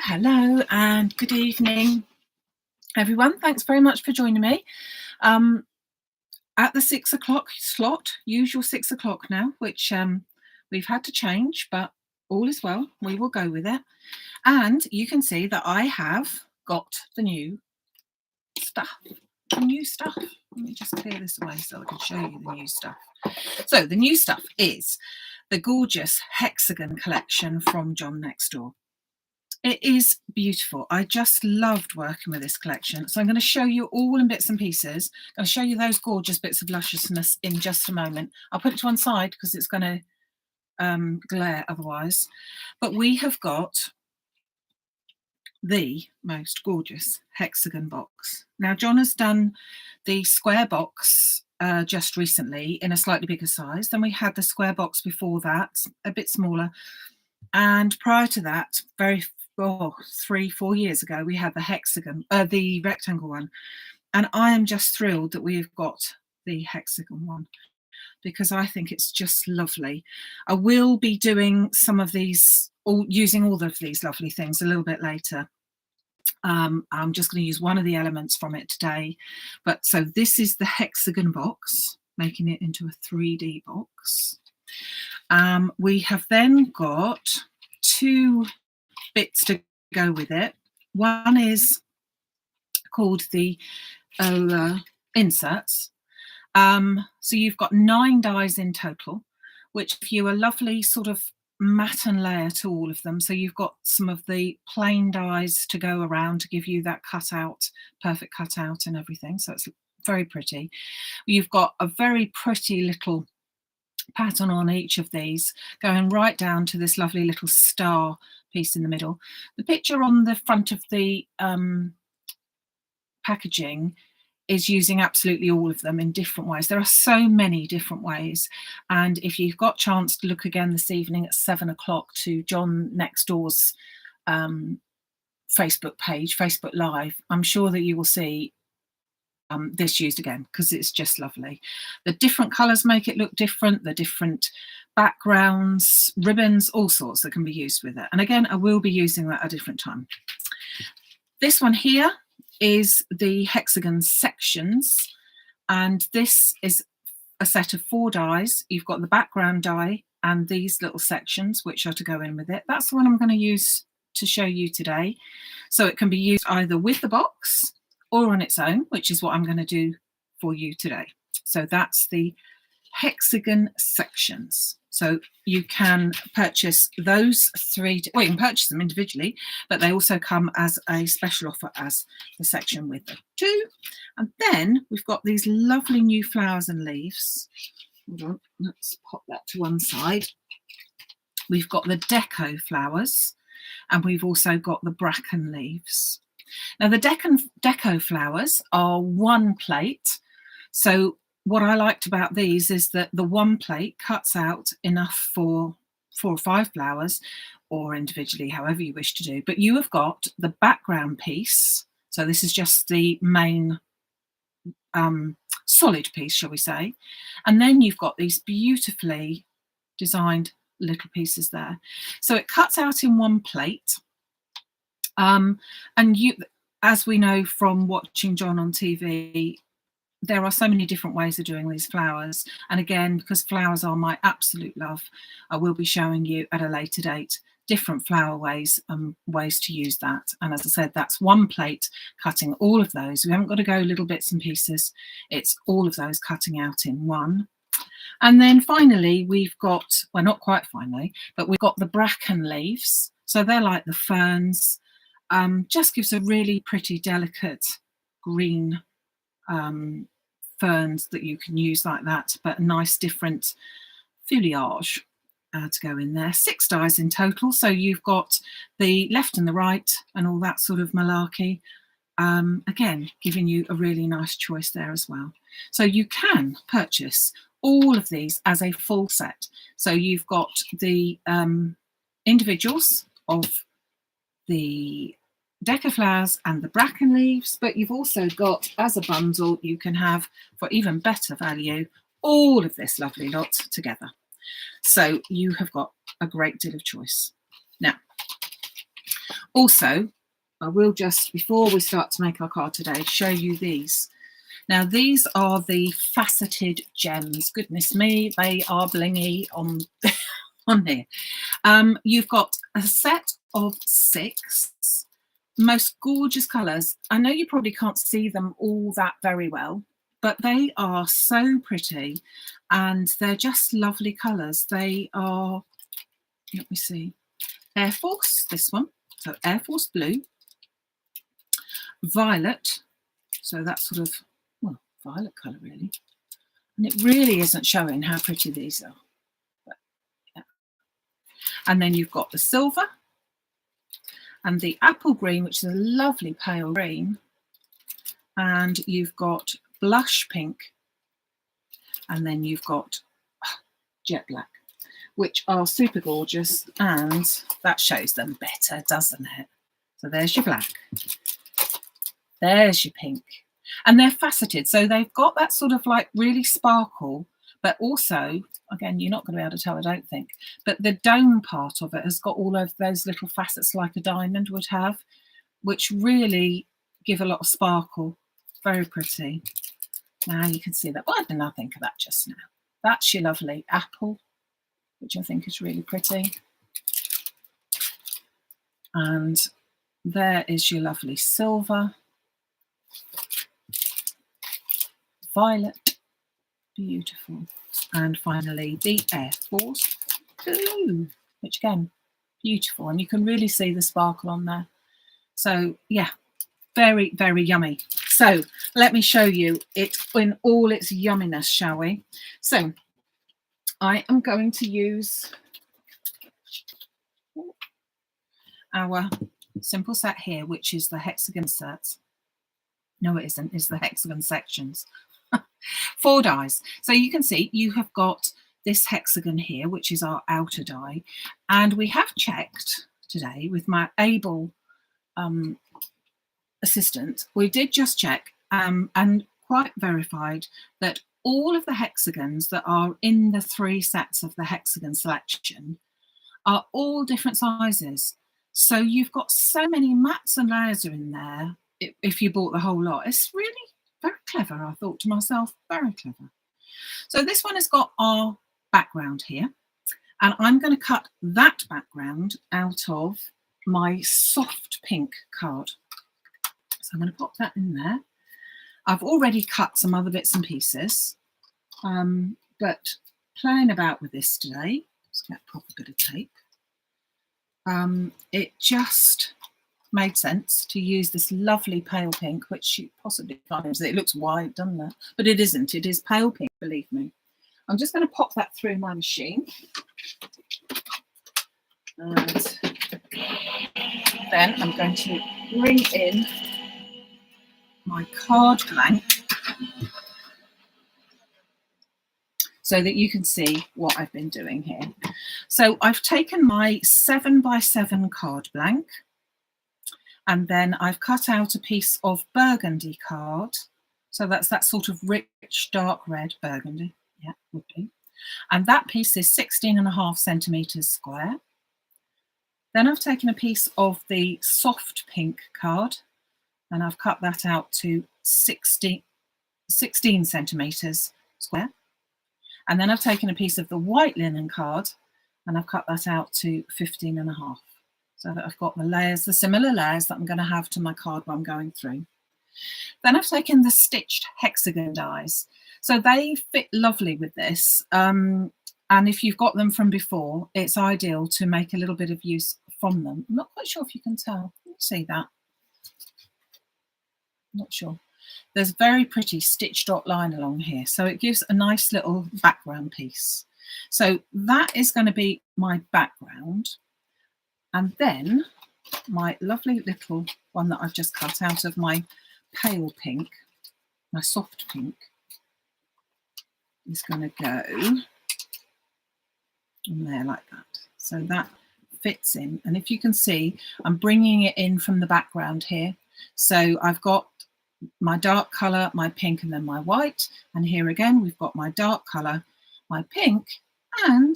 Hello and good evening, everyone. Thanks very much for joining me. At the 6 o'clock slot, usual 6 o'clock now, which we've had to change, but all is well. We will go with it. And you can see that I have got the new stuff. Let me just clear this away so I can show you the new stuff. So the new stuff is the gorgeous Hexagon collection from John Next Door. It is beautiful. I just loved working with this collection. So I'm going to show you all in bits and pieces. I'm going to show you those gorgeous bits of lusciousness in just a moment. I'll put it to one side because it's going to glare otherwise. But we have got the most gorgeous Hexagon box. Now, John has done the square box just recently in a slightly bigger size. Then we had the square box before that, a bit smaller. And prior to that, 3-4 years ago, we had the hexagon, the rectangle one. And I am just thrilled that we've got the hexagon one because I think it's just lovely. I will be doing some of these, using all of these lovely things a little bit later. I'm just going to use one of the elements from it today. But so this is the hexagon box, making it into a 3D box. We have then got two bits to go with it. One is called the inserts. So you've got 9 dies in total, which give you a lovely sort of matte and layer to all of them. So you've got some of the plain dies to go around to give you that cutout, perfect cutout and everything. So it's very pretty. You've got a very pretty little pattern on each of these, going right down to this lovely little star piece in the middle. The picture on the front of the packaging is using absolutely all of them in different ways. There are so many different ways, and if you've got a chance to look again this evening at 7 o'clock to John Next Door's Facebook page, Facebook Live, I'm sure that you will see this used again because it's just lovely. The different colours make it look different, the different backgrounds, ribbons, all sorts that can be used with it. And again, I will be using that at a different time. This one here is the hexagon sections, and this is a set of 4 dies. You've got the background die and these little sections which are to go in with it. That's the one I'm going to use to show you today. So it can be used either with the box or on its own, which is what I'm going to do for you today. So that's the hexagon sections. So you can purchase those 3, well, you can purchase them individually, but they also come as a special offer as the section with them too. And then we've got these lovely new flowers and leaves. Hold on, let's pop that to one side. We've got the deco flowers, and we've also got the bracken leaves. Now the deco flowers are 1 plate. So what I liked about these is that the 1 plate cuts out enough for 4 or 5 flowers, or individually, however you wish to do. But you have got the background piece. So this is just the main solid piece, shall we say. And then you've got these beautifully designed little pieces there. So it cuts out in 1 plate. And you, as we know from watching John on TV, there are so many different ways of doing these flowers. And again, because flowers are my absolute love, I will be showing you at a later date different flower ways and ways to use that. And as I said, that's 1 plate cutting all of those. We haven't got to go little bits and pieces. It's all of those cutting out in 1. And then finally, we've got, well, not quite finally, but we've got the bracken leaves. So they're like the ferns. Just gives a really pretty, delicate green ferns that you can use like that, but a nice different foliage to go in there. 6 dies in total, so you've got the left and the right and all that sort of malarkey. Again, giving you a really nice choice there as well. So you can purchase all of these as a full set. So you've got the individuals of the deco flowers and the bracken leaves, but you've also got, as a bundle, you can have, for even better value, all of this lovely lot together. So you have got a great deal of choice. Now, Also, I will just, before we start to make our card today, show you these. Now, these are the faceted gems. Goodness me, they are blingy on, on here. You've got a set of 6 most gorgeous colours. I know you probably can't see them all that very well, but they are so pretty and they're just lovely colours. They are, let me see, Air Force, this one, so Air Force blue, violet, so that's sort of, well, violet colour really, and it really isn't showing how pretty these are. But, yeah. And then you've got the silver and the apple green, which is a lovely pale green, and you've got blush pink, and then you've got jet black, which are super gorgeous, and that shows them better, doesn't it? So there's your black, there's your pink, and they're faceted, so they've got that sort of like really sparkle, but also, again, you're not going to be able to tell, I don't think, but the dome part of it has got all of those little facets like a diamond would have, which really give a lot of sparkle. Very pretty. Now you can see that. Why didn't I think of that just now? That's your lovely apple, which I think is really pretty. And there is your lovely silver, violet, beautiful. And finally the Air Force blue, which again, beautiful. And you can really see the sparkle on there. So yeah, very, very yummy. So let me show you it in all its yumminess, shall we? So I am going to use our simple set here, which is the Hexagon Inserts. No, it isn't. It's the Hexagon Sections. 4 dies. So you can see you have got this hexagon here, which is our outer die. And we have checked today with my able assistant. We did just check and quite verified that all of the hexagons that are in the 3 sets of the hexagon selection are all different sizes. So you've got so many mats and layers in there if you bought the whole lot. It's really very clever, I thought to myself, very clever. So this one has got our background here, and I'm going to cut that background out of my soft pink card. So I'm going to pop that in there. I've already cut some other bits and pieces, but playing about with this today, let's get a proper bit of tape. It just made sense to use this lovely pale pink, which you possibly can't. It looks white, doesn't it? But it isn't. It is pale pink, believe me. I'm just going to pop that through my machine. And then I'm going to bring in my card blank so that you can see what I've been doing here. So I've taken my 7x7 card blank, and then I've cut out a piece of burgundy card. So that's that sort of rich, dark red burgundy. Yeah, would be. And that piece is 16.5 centimetres square. Then I've taken a piece of the soft pink card, and I've cut that out to 16 centimetres square. And then I've taken a piece of the white linen card, and I've cut that out to 15.5. So that I've got the layers, the similar layers that I'm going to have to my card when I'm going through. Then I've taken the stitched hexagon dies. So they fit lovely with this. And if you've got them from before, it's ideal to make a little bit of use from them. I'm not quite sure if you can tell. Can you see that? Not sure. There's very pretty stitched dot line along here. So it gives a nice little background piece. So that is going to be my background. And then my lovely little one that I've just cut out of my pale pink, my soft pink, is going to go in there like that. So that fits in. And if you can see, I'm bringing it in from the background here. So I've got my dark colour, my pink, and then my white. And here again, we've got my dark colour, my pink, and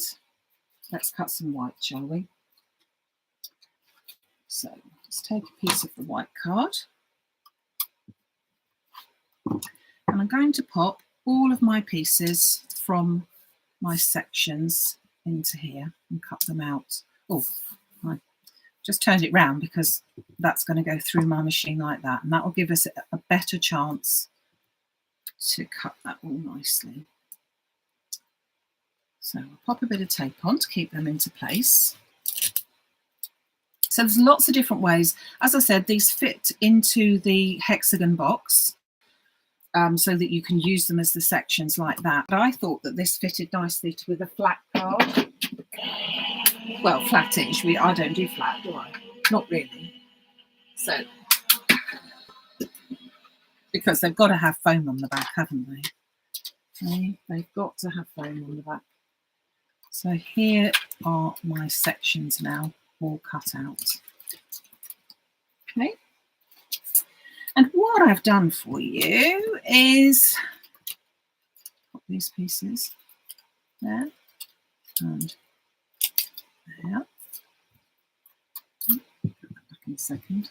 let's cut some white, shall we? So Let's take a piece of the white card. And I'm going to pop all of my pieces from my sections into here and cut them out. Oh, I just turned it round because that's going to go through my machine like that, and that will give us a better chance to cut that all nicely. So I'll pop a bit of tape on to keep them into place. So there's lots of different ways. As I said, these fit into the hexagon box so that you can use them as the sections like that. But I thought that this fitted nicely with a flat card. Well, flattish. I don't do flat, do I? Not really. So, because they've got to have foam on the back, haven't they? Okay, they've got to have foam on the back. So here are my sections now, all cut out. Okay. And what I've done for you is put these pieces there and there. Back in a second.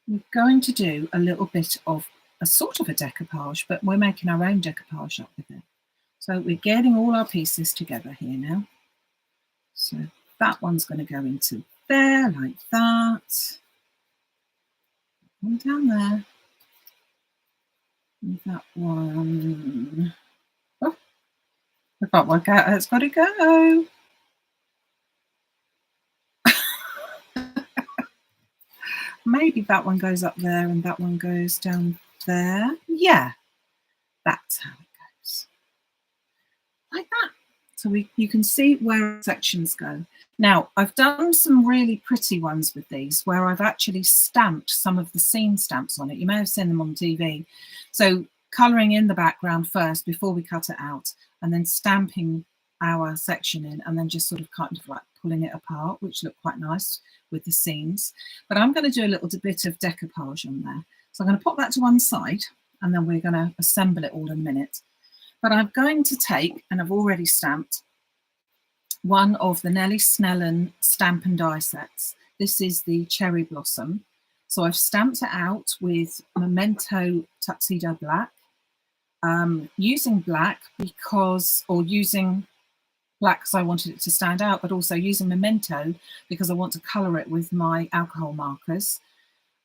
We're going to do a little bit of a sort of a decoupage, but we're making our own decoupage up with it. So we're getting all our pieces together here now. So that one's going to go into there like that. One down there. And that one. Oh, I can't work out how it's got to go. Maybe that one goes up there and that one goes down there. Yeah, that's how it goes. Like that. So you can see where sections go. Now, I've done some really pretty ones with these where I've actually stamped some of the scene stamps on it. You may have seen them on TV. So colouring in the background first before we cut it out, and then stamping our section in, and then just sort of kind of like pulling it apart, which looked quite nice with the scenes. But I'm going to do a little bit of decoupage on there. So I'm going to pop that to one side, and then we're going to assemble it all in a minute. But I'm going to take, and I've already stamped, one of the Nellie Snellen stamp and die sets. This is the Cherry Blossom. So I've stamped it out with Memento Tuxedo Black, using black because, or using black because I wanted it to stand out, but also using Memento because I want to colour it with my alcohol markers.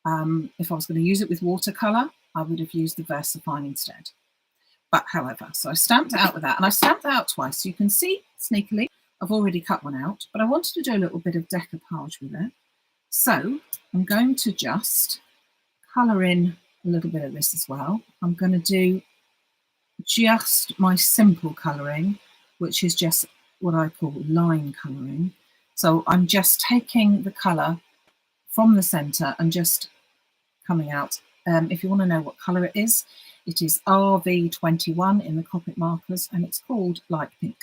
If I was going to use it with watercolour, I would have used the VersaFine instead. But however, so I stamped it out with that, and I stamped it out twice. So you can see sneakily, I've already cut one out, but I wanted to do a little bit of decoupage with it. So I'm going to just colour in a little bit of this as well. I'm going to do just my simple colouring, which is just what I call line colouring. So I'm just taking the colour from the centre and just coming out. If you want to know what colour it is RV21 in the Copic markers, and it's called Light Pink.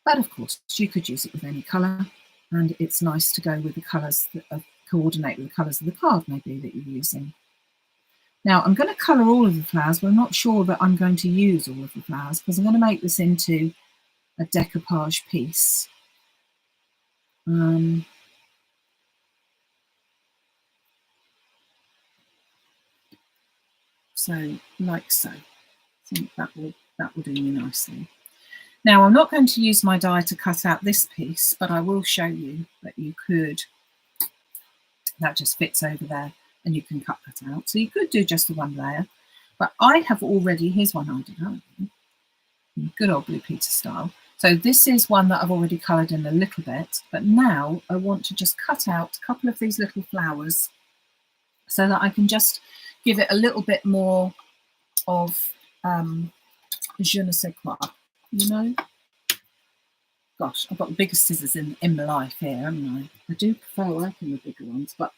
But of course, you could use it with any colour, and it's nice to go with the colours that coordinate with the colours of the card maybe that you're using. Now I'm going to colour all of the flowers, but I'm not sure that I'm going to use all of the flowers because I'm going to make this into a decoupage piece. So like so. I think that will do me nicely. Now I'm not going to use my die to cut out this piece, but I will show you that you could, that just fits over there and you can cut that out. So you could do just the one layer, but I have already, here's one I did, good old Blue Peter style. So this is one that I've already coloured in a little bit, but now I want to just cut out a couple of these little flowers so that I can just give it a little bit more of je ne sais quoi, you know. Gosh, I've got the biggest scissors in my life here, haven't I? I do prefer working with bigger ones, but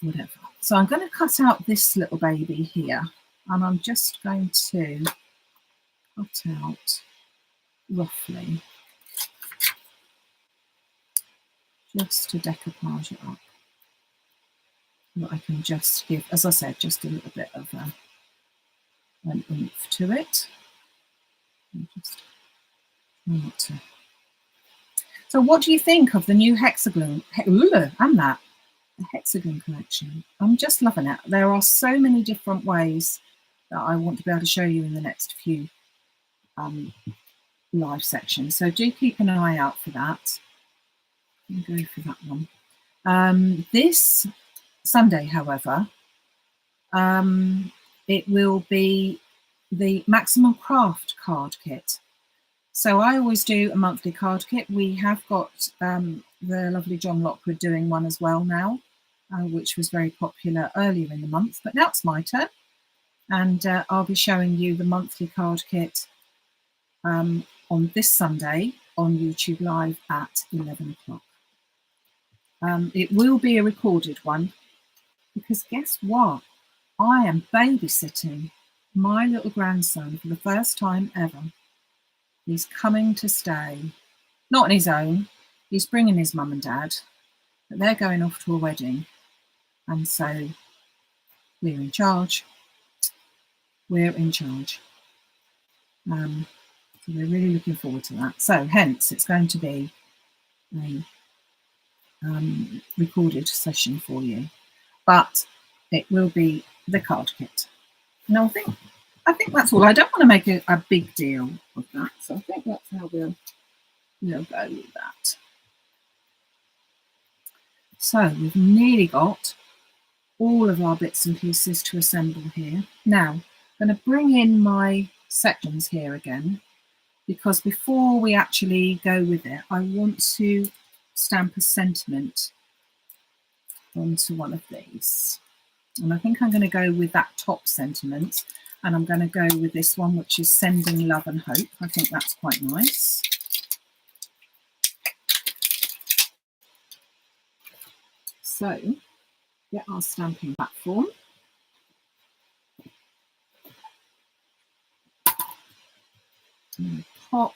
whatever. So I'm going to cut out this little baby here, and I'm just going to cut out roughly just to decoupage it up. That I can just give, as I said, just a little bit of an oomph to it. And just try not to So what do you think of the new Hexagon? And that, the Hexagon collection. I'm just loving it. There are so many different ways that I want to be able to show you in the next few live sections. So do keep an eye out for that. I'll go for that one. This Sunday, however, it will be the Maximum Craft card kit. So I always do a monthly card kit. We have got the lovely John Lockwood doing one as well now, which was very popular earlier in the month, but now it's my turn. And I'll be showing you the monthly card kit on this Sunday on YouTube Live at 11 o'clock. It will be a recorded one, because guess what? I am babysitting my little grandson for the first time ever. He's coming to stay, not on his own. He's bringing his mum and dad, but they're going off to a wedding. And so we're in charge. We're in charge. So we're really looking forward to that. So hence it's going to be a recorded session for you, but it will be the card kit. Now I think that's all. I don't want to make a big deal of that, so I think that's how we'll go with that. So we've nearly got all of our bits and pieces to assemble here. Now I'm going to bring in my sections here again, because before we actually go with it, I want to stamp a sentiment onto one of these. And I think I'm going to go with that top sentiment, and I'm going to go with this one, which is sending love and hope. I think that's quite nice. So get our stamping platform. And pop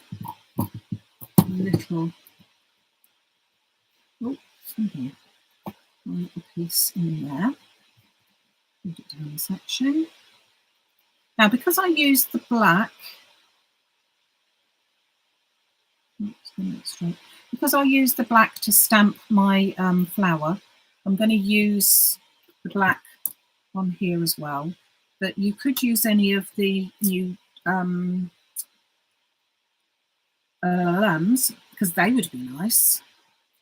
a little, here, a little piece in there. Put it down a section. Now, because I used the black, because I used the black to stamp my flower, I'm going to use the black on here as well. But you could use any of the new lambs, because they would be nice.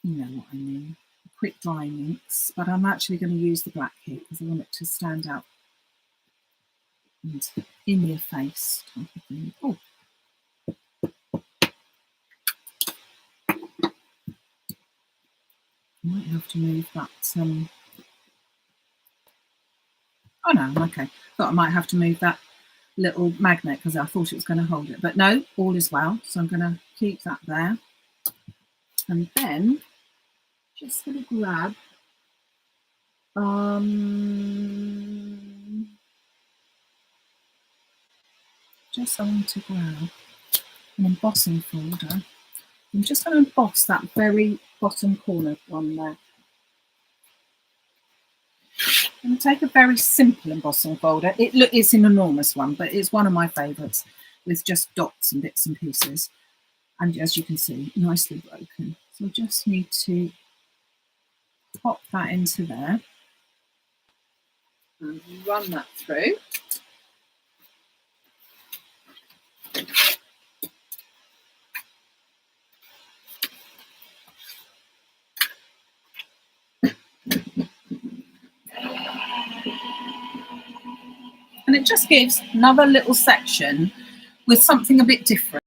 You know what I mean. Quick drying inks, but I'm actually going to use the black here because I want it to stand out and in your face type of thing. Oh. I might have to move that. Oh no, okay. Thought I might have to move that little magnet because I thought it was going to hold it, but no, all is well. So I'm going to keep that there, and then just going to grab just going to grab an embossing folder. I'm just going to emboss that very bottom corner one there. I'm going to take a very simple embossing folder. It's an enormous one, but it's one of my favourites, with just dots and bits and pieces. And as you can see, nicely broken. So I just need to pop that into there and run that through. And it just gives another little section with something a bit different.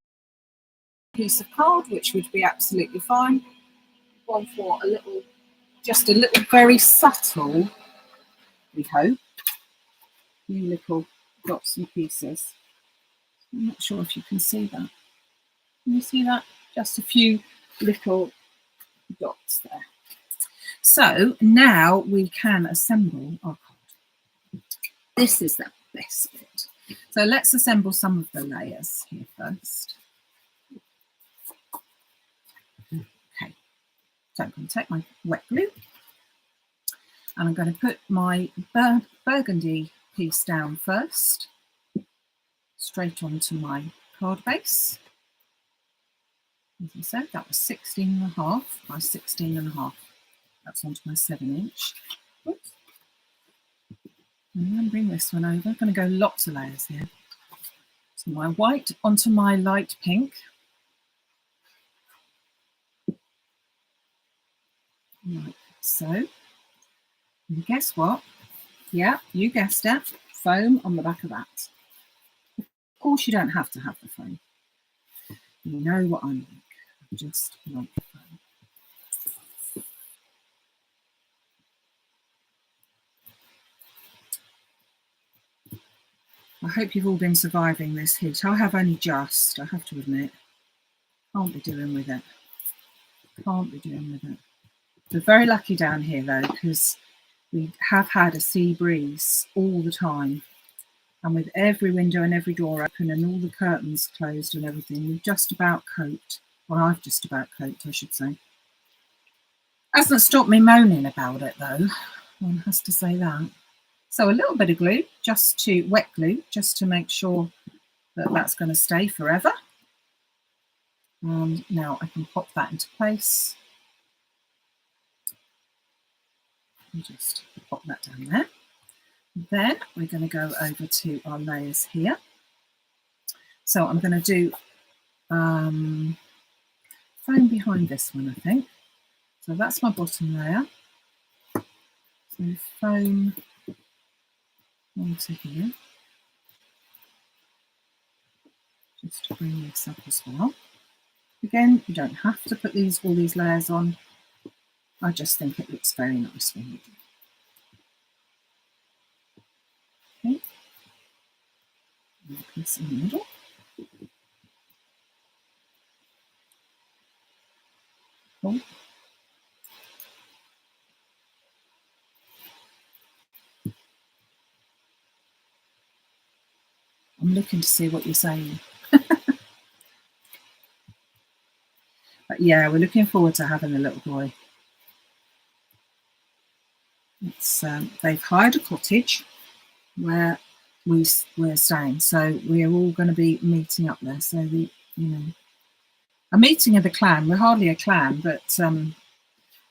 Piece of card, which would be absolutely fine. One for a little, just a little very subtle, we hope, new little dots and pieces. I'm not sure if you can see that. Can you see that? Just a few little dots there. So now we can assemble our card. This is the best bit. So let's assemble some of the layers here first. Okay, so I'm going to take my wet glue and I'm going to put my Burgundy piece down first, straight onto my card base. As I said, that was 16.5 by 16.5. That's onto my 7-inch. Oops. And then bring this one over. I'm going to go lots of layers here. So my white onto my light pink. Like so. And guess what? Yeah, you guessed it. Foam on the back of that. Of course, you don't have to have the foam. You know what I'm like. I just like the foam. I hope you've all been surviving this heat. I have only just, I have to admit. Can't be doing with it. Can't be doing with it. We're very lucky down here though, because we have had a sea breeze all the time. And with every window and every door open and all the curtains closed and everything, we've just about coped. Well, I've just about coped, I should say. Hasn't stopped me moaning about it though. One has to say that. So a little bit of glue, wet glue, just to make sure that that's going to stay forever. And now I can pop that into place. And just pop that down there. Then we're going to go over to our layers here. So I'm going to do foam behind this one, I think. So that's my bottom layer. So foam onto here. Just to bring this up as well. Again, you don't have to put all these layers on. I just think it looks very nice when you do. Okay. A piece in the middle. Cool. I'm looking to see what you're saying. But yeah, we're looking forward to having a little boy. It's they've hired a cottage where we're staying, so we're all going to be meeting up there. So a meeting of the clan. We're hardly a clan, but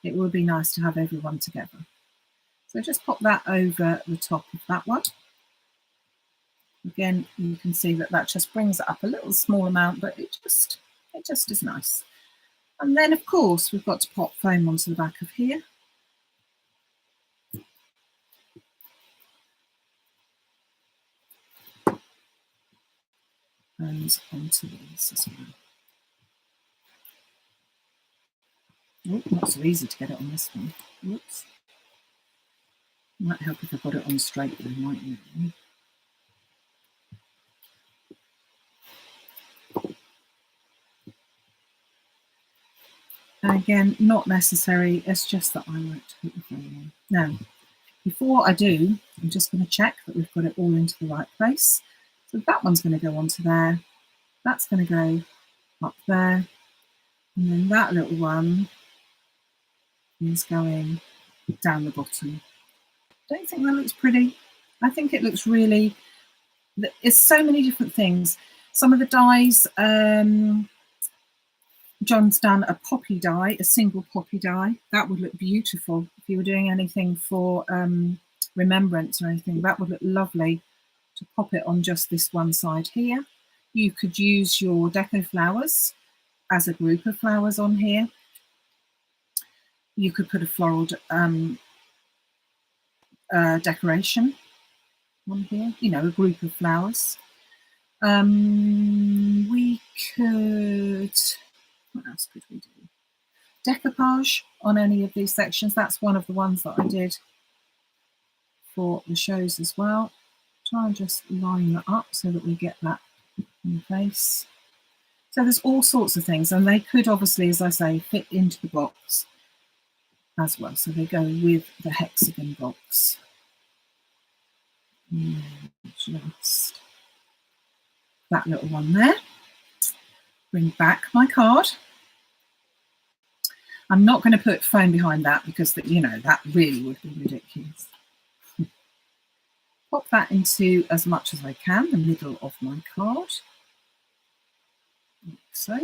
it would be nice to have everyone together. So just pop that over the top of that one. Again, you can see that just brings it up a little small amount, but it just is nice. And then, of course, we've got to pop foam onto the back of here. And onto these as well. Oh, not so easy to get it on this one. Whoops. Might help if I got it on straight though, mightn't it? And again, not necessary, it's just that I like to put the foam on. Now, before I do, I'm just going to check that we've got it all into the right place. So that one's going to go onto there, that's going to go up there, and then that little one is going down the bottom. Don't you think that looks pretty? I think it looks really, it's so many different things. Some of the dies, John's done a poppy die, a single poppy die. That would look beautiful if you were doing anything for remembrance or anything. That would look lovely to pop it on just this one side here. You could use your deco flowers as a group of flowers on here. You could put a floral decoration on here, a group of flowers. We could, what else could we do? Decoupage on any of these sections. That's one of the ones that I did for the shows as well. Try and just line that up so that we get that in place. So there's all sorts of things, and they could obviously, as I say, fit into the box as well. So they go with the hexagon box. Just that little one there. Bring back my card. I'm not going to put foam behind that because that really would be ridiculous. Pop that into as much as I can, the middle of my card, like so.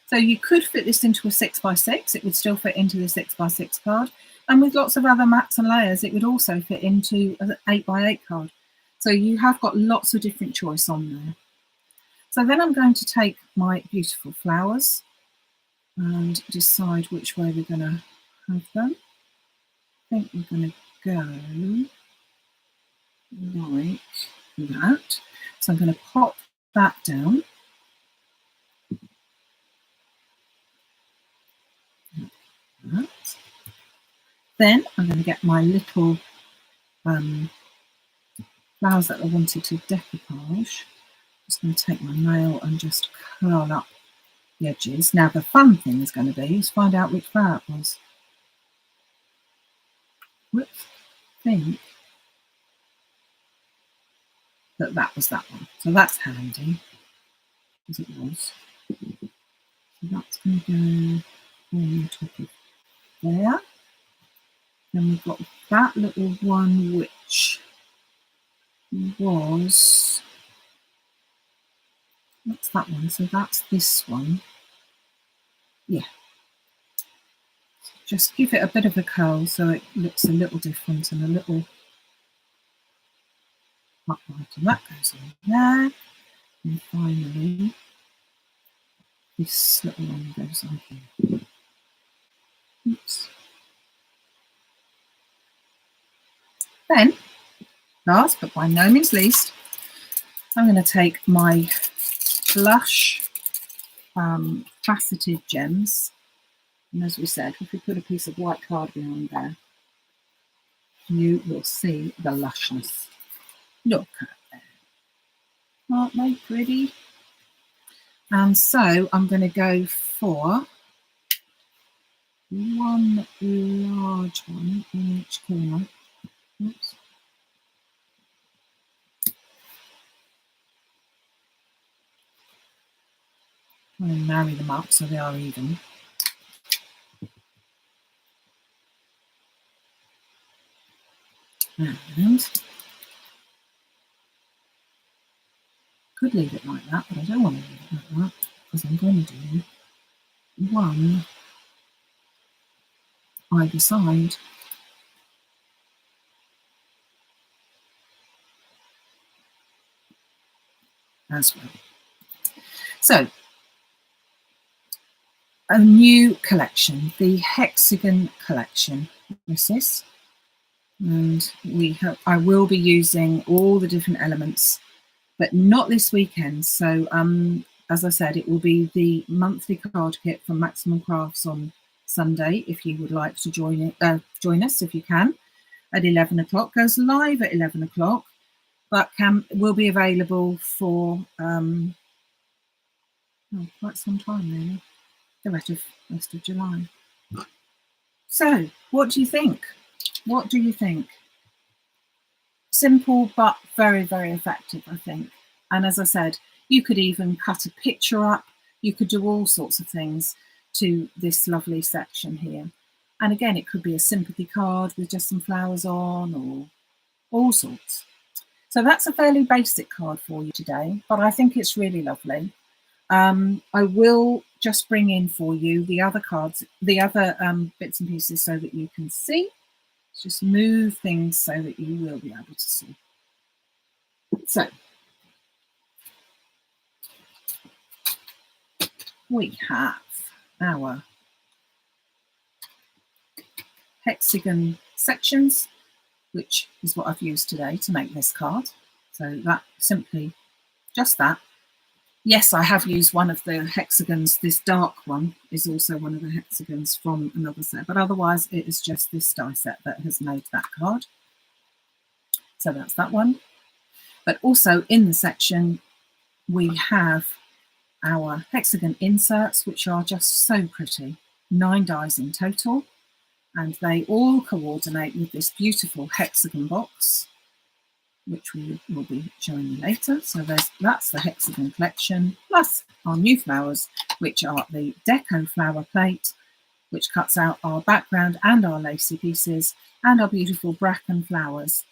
So you could fit this into a 6x6. It would still fit into the 6x6 card. And with lots of other mats and layers, it would also fit into an 8x8 card. So you have got lots of different choice on there. So then I'm going to take my beautiful flowers and decide which way we're going to have them. I think we're going to go like that. So I'm going to pop that down. Like that. Then I'm going to get my little flowers that I wanted to decoupage. Just going to take my nail and just curl up the edges. Now the fun thing is going to be is find out which flower it was. Whoops, I think that was that one. So that's handy, as it was. So that's going to go on the top of there. Then we've got that little one which was, that's that one, so that's this one. Yeah. Just give it a bit of a curl so it looks a little different and a little upright, and that goes on there. And finally, this little one goes on here. Oops. Then, last but by no means least, I'm going to take my blush faceted gems. And as we said, if we put a piece of white card behind there, you will see the lushness. Look at them. Aren't they pretty? And so I'm going to go for one large one in each corner. Oops. Try and marry them up so they are even. And could leave it like that, but I don't want to leave it like that because I'm going to do one either side. As well. So, a new collection, the Hexagon collection. This is, and I will be using all the different elements, but not this weekend. So, as I said, it will be the monthly card kit from Maximum Crafts on Sunday. If you would like to join us, if you can, at 11 o'clock. Goes live at 11 o'clock, but will be available for quite some time, really. The rest of July. So, what do you think? What do you think? Simple, but very, very effective, I think. And as I said, you could even cut a picture up. You could do all sorts of things to this lovely section here. And again, it could be a sympathy card with just some flowers on, or all sorts. So that's a fairly basic card for you today, but I think it's really lovely. I will just bring in for you the other cards, the other bits and pieces so that you can see. Just move things so that you will be able to see. So, we have our hexagon sections, which is what I've used today to make this card. So that simply just that. Yes, I have used one of the hexagons. This dark one is also one of the hexagons from another set, but otherwise it is just this die set that has made that card. So that's that one. But also in the section, we have our hexagon inserts, which are just so pretty. 9 dies in total, and they all coordinate with this beautiful hexagon box, which we will be showing you later. So that's the hexagon collection, plus our new flowers, which are the deco flower plate, which cuts out our background and our lacy pieces, and our beautiful bracken flowers,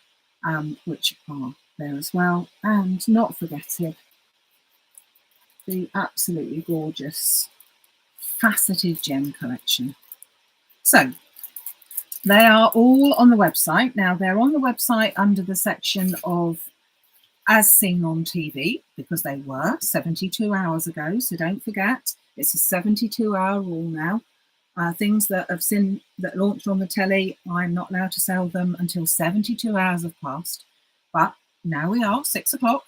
which are there as well. And not forgetting the absolutely gorgeous Faceted Gem Collection. So they are all on the website. Now they're on the website under the section of As Seen on TV, because they were 72 hours ago. So don't forget, it's a 72-hour rule now. Things that launched on the telly, I'm not allowed to sell them until 72 hours have passed. But now we are 6 o'clock.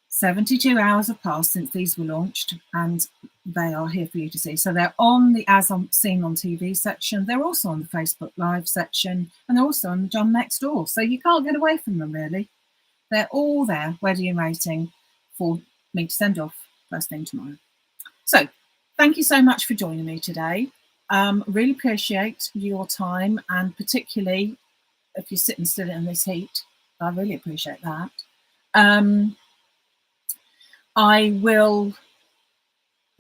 72 hours have passed since these were launched, and they are here for you to see. So they're on the As Seen on TV section. They're also on the Facebook Live section, and they're also on the John Next Door. So you can't get away from them, really. They're all there, ready and waiting for me to send off first thing tomorrow. So thank you so much for joining me today. Really appreciate your time, and particularly if you're sitting still in this heat, I really appreciate that. I will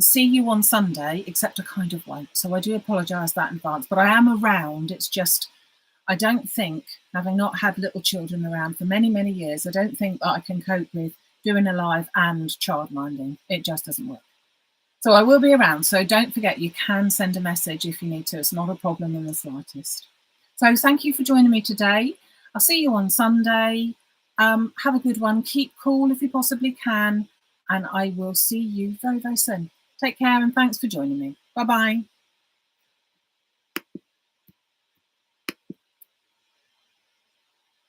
see you on Sunday, except I kind of won't. So I do apologise that in advance, but I am around. It's just, I don't think, having not had little children around for many, many years, I don't think that I can cope with doing a live and childminding. It just doesn't work. So I will be around. So don't forget, you can send a message if you need to. It's not a problem in the slightest. So thank you for joining me today. I'll see you on Sunday. Have a good one. Keep cool if you possibly can. And I will see you very, very soon. Take care, and thanks for joining me. Bye-bye.